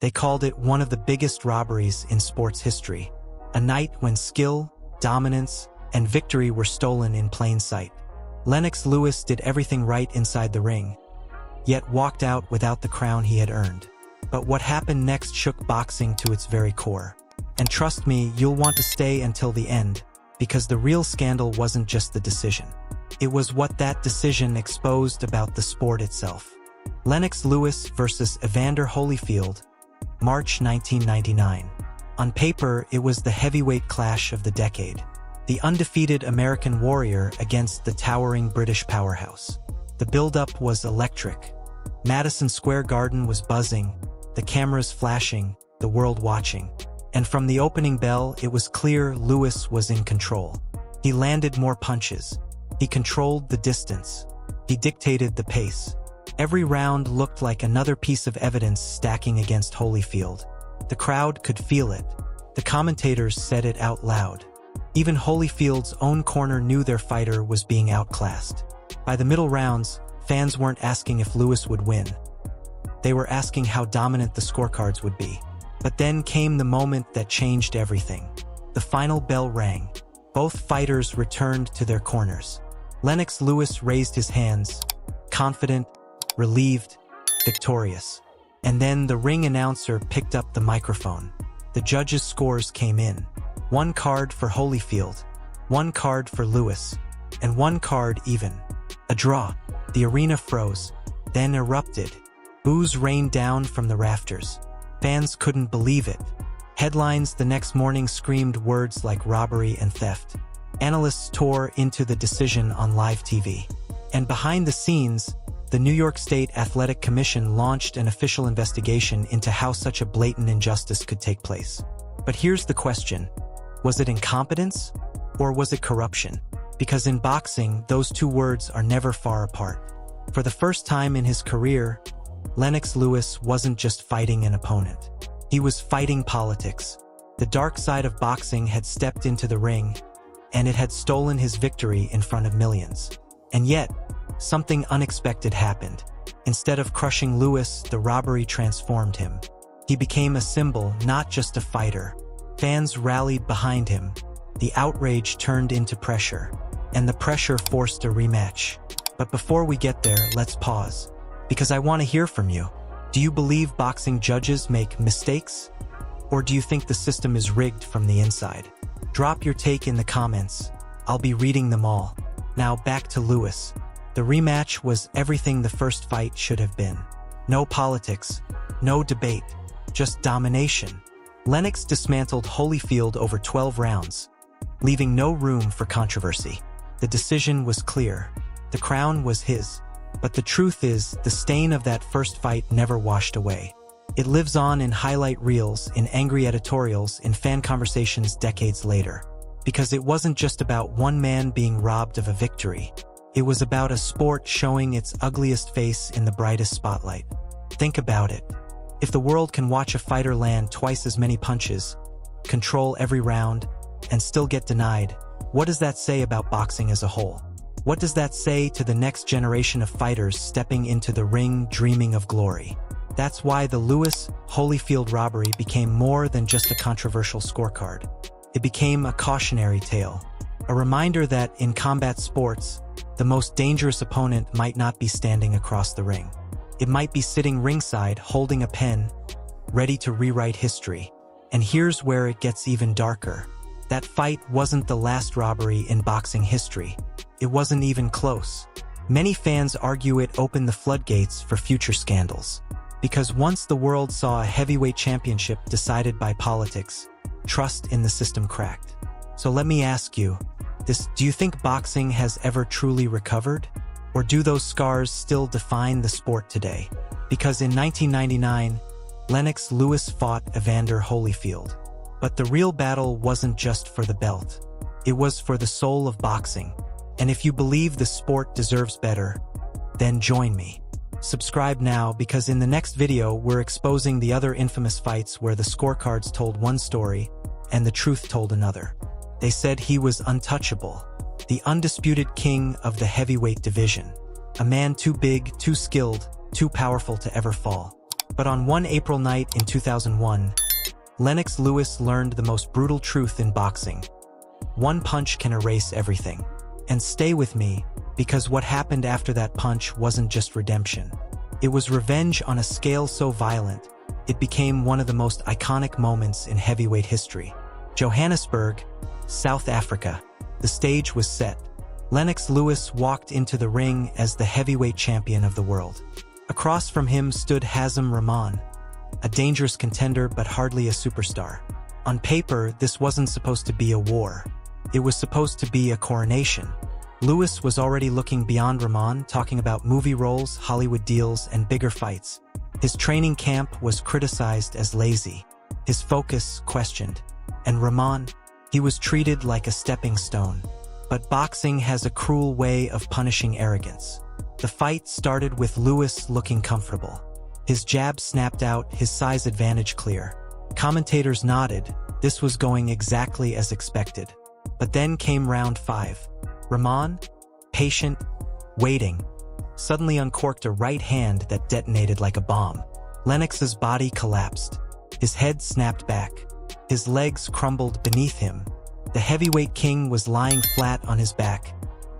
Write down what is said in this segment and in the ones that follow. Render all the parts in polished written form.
They called it one of the biggest robberies in sports history, a night when skill, dominance, and victory were stolen in plain sight. Lennox Lewis did everything right inside the ring, yet walked out without the crown he had earned. But what happened next shook boxing to its very core. And trust me, you'll want to stay until the end, because the real scandal wasn't just the decision. It was what that decision exposed about the sport itself. Lennox Lewis versus Evander Holyfield, March 1999. On paper, it was the heavyweight clash of the decade. The undefeated American warrior against the towering British powerhouse. The build-up was electric. Madison Square Garden was buzzing, the cameras flashing, the world watching. And from the opening bell, it was clear Lewis was in control. He landed more punches. He controlled the distance. He dictated the pace. Every round looked like another piece of evidence stacking against Holyfield. The crowd could feel it. The commentators said it out loud. Even Holyfield's own corner knew their fighter was being outclassed. By the middle rounds, fans weren't asking if Lewis would win. They were asking how dominant the scorecards would be. But then came the moment that changed everything. The final bell rang. Both fighters returned to their corners. Lennox Lewis raised his hands, confident, relieved, victorious. And then the ring announcer picked up the microphone. The judges' scores came in. 1 card for Holyfield, 1 card for Lewis, and 1 card even. A draw. The arena froze, then erupted. Boos rained down from the rafters. Fans couldn't believe it. Headlines the next morning screamed words like robbery and theft. Analysts tore into the decision on live TV. And behind the scenes, the New York State Athletic Commission launched an official investigation into how such a blatant injustice could take place. But here's the question. Was it incompetence, or was it corruption? Because in boxing, those two words are never far apart. For the first time in his career, Lennox Lewis wasn't just fighting an opponent. He was fighting politics. The dark side of boxing had stepped into the ring, and it had stolen his victory in front of millions. And yet, something unexpected happened. Instead of crushing Lewis, the robbery transformed him. He became a symbol, not just a fighter. Fans rallied behind him. The outrage turned into pressure, and the pressure forced a rematch. But before we get there, let's pause. Because I want to hear from you. Do you believe boxing judges make mistakes? Or do you think the system is rigged from the inside? Drop your take in the comments. I'll be reading them all. Now back to Lewis. The rematch was everything the first fight should have been. No politics, no debate, just domination. Lennox dismantled Holyfield over 12 rounds, leaving no room for controversy. The decision was clear. The crown was his. But the truth is, the stain of that first fight never washed away. It lives on in highlight reels, in angry editorials, in fan conversations decades later. Because it wasn't just about one man being robbed of a victory. It was about a sport showing its ugliest face in the brightest spotlight. Think about it. If the world can watch a fighter land twice as many punches, control every round, and still get denied, what does that say about boxing as a whole? What does that say to the next generation of fighters stepping into the ring dreaming of glory? That's why the Lewis-Holyfield robbery became more than just a controversial scorecard. It became a cautionary tale, a reminder that in combat sports, the most dangerous opponent might not be standing across the ring. It might be sitting ringside holding a pen, ready to rewrite history. And here's where it gets even darker. That fight wasn't the last robbery in boxing history. It wasn't even close. Many fans argue it opened the floodgates for future scandals. Because once the world saw a heavyweight championship decided by politics, trust in the system cracked. So let me ask you, do you think boxing has ever truly recovered? Or do those scars still define the sport today? Because in 1999, Lennox Lewis fought Evander Holyfield. But the real battle wasn't just for the belt. It was for the soul of boxing. And if you believe the sport deserves better, then join me. Subscribe now, because in the next video we're exposing the other infamous fights where the scorecards told one story and the truth told another. They said he was untouchable, the undisputed king of the heavyweight division, a man too big, too skilled, too powerful to ever fall. But on one April night in 2001, Lennox Lewis learned the most brutal truth in boxing. One punch can erase everything. And stay with me, because what happened after that punch wasn't just redemption. It was revenge on a scale so violent, it became one of the most iconic moments in heavyweight history. Johannesburg, South Africa. The stage was set. Lennox Lewis walked into the ring as the heavyweight champion of the world. Across from him stood Hasim Rahman, a dangerous contender but hardly a superstar. On paper, this wasn't supposed to be a war. It was supposed to be a coronation. Lewis was already looking beyond Rahman, talking about movie roles, Hollywood deals, and bigger fights. His training camp was criticized as lazy, his focus questioned. And Rahman, he was treated like a stepping stone. But boxing has a cruel way of punishing arrogance. The fight started with Lewis looking comfortable. His jab snapped out, his size advantage clear. Commentators nodded. This was going exactly as expected. But then came round 5. Rahman, patient, waiting, suddenly uncorked a right hand that detonated like a bomb. Lennox's body collapsed. His head snapped back. His legs crumbled beneath him. The heavyweight king was lying flat on his back,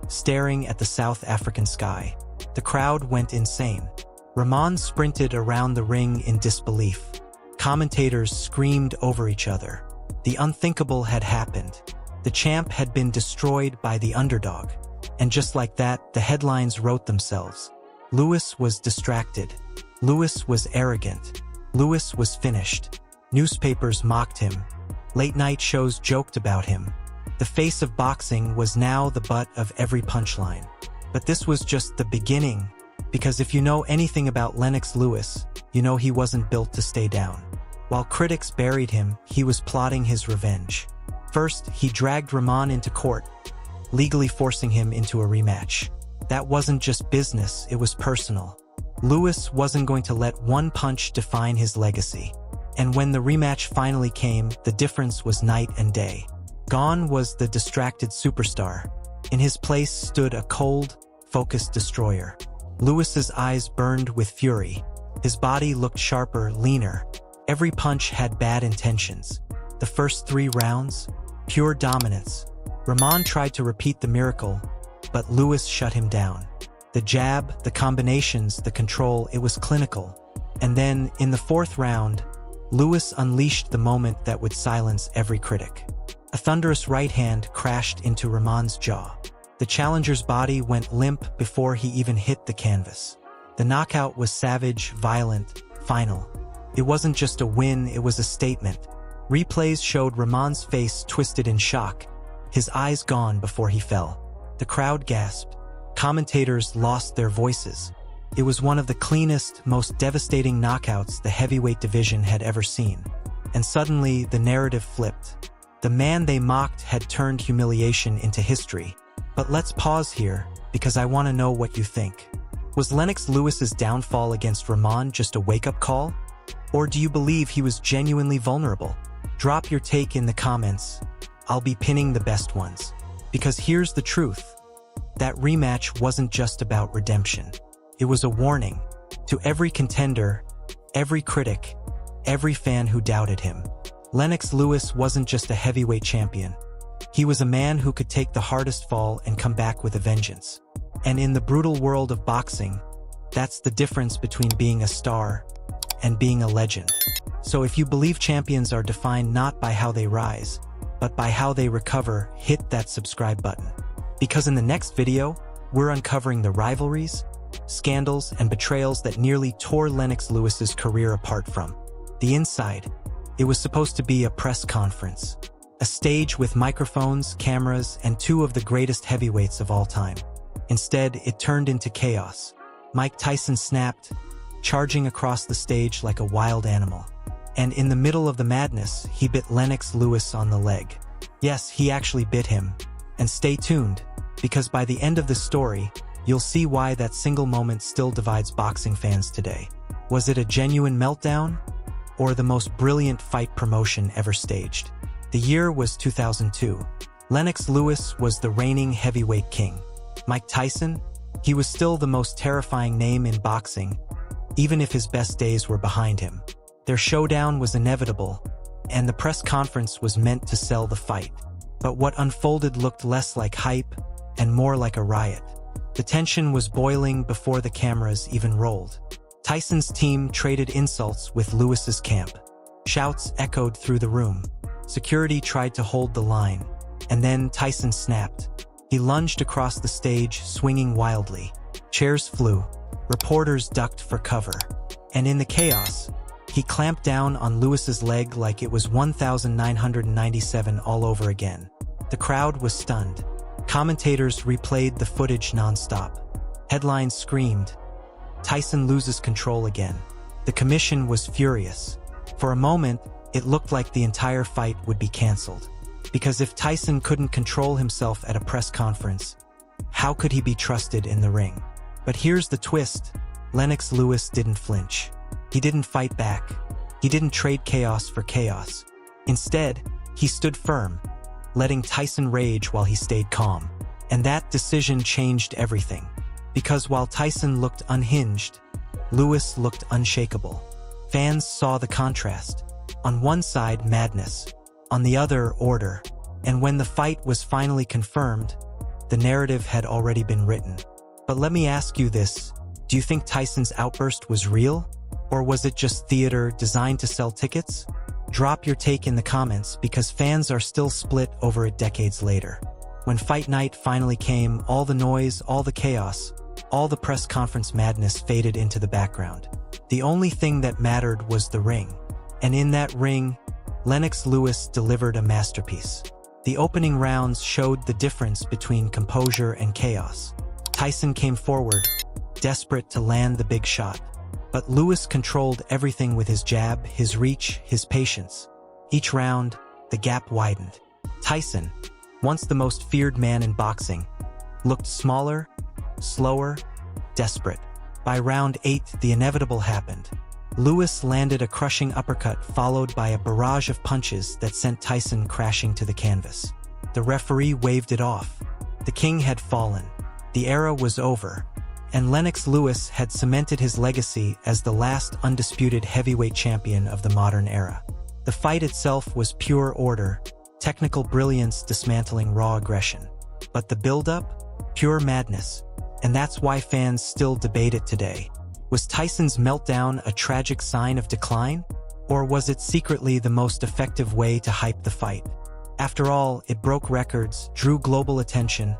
staring at the South African sky. The crowd went insane. Rahman sprinted around the ring in disbelief. Commentators screamed over each other. The unthinkable had happened. The champ had been destroyed by the underdog. And just like that, the headlines wrote themselves. Lewis was distracted. Lewis was arrogant. Lewis was finished. Newspapers mocked him. Late-night shows joked about him. The face of boxing was now the butt of every punchline. But this was just the beginning, because if you know anything about Lennox Lewis, you know he wasn't built to stay down. While critics buried him, he was plotting his revenge. First, he dragged Rahman into court, legally forcing him into a rematch. That wasn't just business, it was personal. Lewis wasn't going to let one punch define his legacy. And when the rematch finally came, the difference was night and day. Gone was the distracted superstar. In his place stood a cold, focused destroyer. Lewis's eyes burned with fury. His body looked sharper, leaner. Every punch had bad intentions. The first 3 rounds, pure dominance. Rahman tried to repeat the miracle, but Lewis shut him down. The jab, the combinations, the control, it was clinical. And then, in the 4th round, Lewis unleashed the moment that would silence every critic. A thunderous right hand crashed into Rahman's jaw. The challenger's body went limp before he even hit the canvas. The knockout was savage, violent, final. It wasn't just a win, it was a statement. Replays showed Rahman's face twisted in shock, his eyes gone before he fell. The crowd gasped. Commentators lost their voices. It was one of the cleanest, most devastating knockouts the heavyweight division had ever seen. And suddenly, the narrative flipped. The man they mocked had turned humiliation into history. But let's pause here, because I want to know what you think. Was Lennox Lewis's downfall against Rahman just a wake-up call? Or do you believe he was genuinely vulnerable? Drop your take in the comments. I'll be pinning the best ones. Because here's the truth. That rematch wasn't just about redemption. It was a warning to every contender, every critic, every fan who doubted him. Lennox Lewis wasn't just a heavyweight champion. He was a man who could take the hardest fall and come back with a vengeance. And in the brutal world of boxing, that's the difference between being a star and being a legend. So if you believe champions are defined not by how they rise, but by how they recover, hit that subscribe button. Because in the next video, we're uncovering the rivalries, scandals, and betrayals that nearly tore Lennox Lewis's career apart from the inside. It was supposed to be a press conference, a stage with microphones, cameras, and 2 of the greatest heavyweights of all time. Instead, it turned into chaos. Mike Tyson snapped, charging across the stage like a wild animal. And in the middle of the madness, he bit Lennox Lewis on the leg. Yes, he actually bit him. And stay tuned, because by the end of the story, you'll see why that single moment still divides boxing fans today. Was it a genuine meltdown? Or the most brilliant fight promotion ever staged? The year was 2002. Lennox Lewis was the reigning heavyweight king. Mike Tyson? He was still the most terrifying name in boxing, even if his best days were behind him. Their showdown was inevitable, and the press conference was meant to sell the fight. But what unfolded looked less like hype and more like a riot. The tension was boiling before the cameras even rolled. Tyson's team traded insults with Lewis's camp. Shouts echoed through the room. Security tried to hold the line, and then Tyson snapped. He lunged across the stage, swinging wildly. Chairs flew. Reporters ducked for cover. And in the chaos, he clamped down on Lewis's leg like it was 1997 all over again. The crowd was stunned. Commentators replayed the footage nonstop. Headlines screamed, "Tyson loses control again." The commission was furious. For a moment, it looked like the entire fight would be canceled. Because if Tyson couldn't control himself at a press conference, how could he be trusted in the ring? But here's the twist. Lennox Lewis didn't flinch. He didn't fight back. He didn't trade chaos for chaos. Instead, he stood firm, letting Tyson rage while he stayed calm. And that decision changed everything. Because while Tyson looked unhinged, Lewis looked unshakable. Fans saw the contrast. On one side, madness. On the other, order. And when the fight was finally confirmed, the narrative had already been written. But let me ask you this. Do you think Tyson's outburst was real? Or was it just theater designed to sell tickets? Drop your take in the comments, because fans are still split over it decades later. When fight night finally came, all the noise, all the chaos, all the press conference madness faded into the background. The only thing that mattered was the ring. And in that ring, Lennox Lewis delivered a masterpiece. The opening rounds showed the difference between composure and chaos. Tyson came forward, desperate to land the big shot. But Lewis controlled everything with his jab, his reach, his patience. Each round, the gap widened. Tyson, once the most feared man in boxing, looked smaller, slower, desperate. By round 8, the inevitable happened. Lewis landed a crushing uppercut followed by a barrage of punches that sent Tyson crashing to the canvas. The referee waved it off. The king had fallen. The era was over. And Lennox Lewis had cemented his legacy as the last undisputed heavyweight champion of the modern era. The fight itself was pure order, technical brilliance dismantling raw aggression. But the build-up? Pure madness. And that's why fans still debate it today. Was Tyson's meltdown a tragic sign of decline? Or was it secretly the most effective way to hype the fight? After all, it broke records, drew global attention,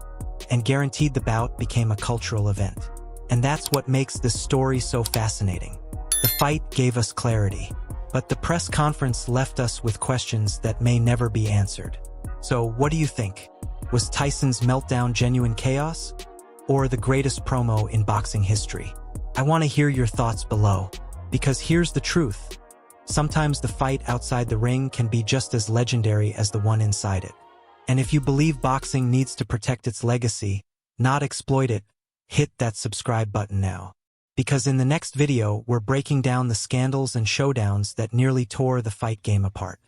and guaranteed the bout became a cultural event. And that's what makes this story so fascinating. The fight gave us clarity, but the press conference left us with questions that may never be answered. So what do you think? Was Tyson's meltdown genuine chaos? Or the greatest promo in boxing history? I want to hear your thoughts below, because here's the truth. Sometimes the fight outside the ring can be just as legendary as the one inside it. And if you believe boxing needs to protect its legacy, not exploit it, hit that subscribe button now. Because in the next video, we're breaking down the scandals and showdowns that nearly tore the fight game apart.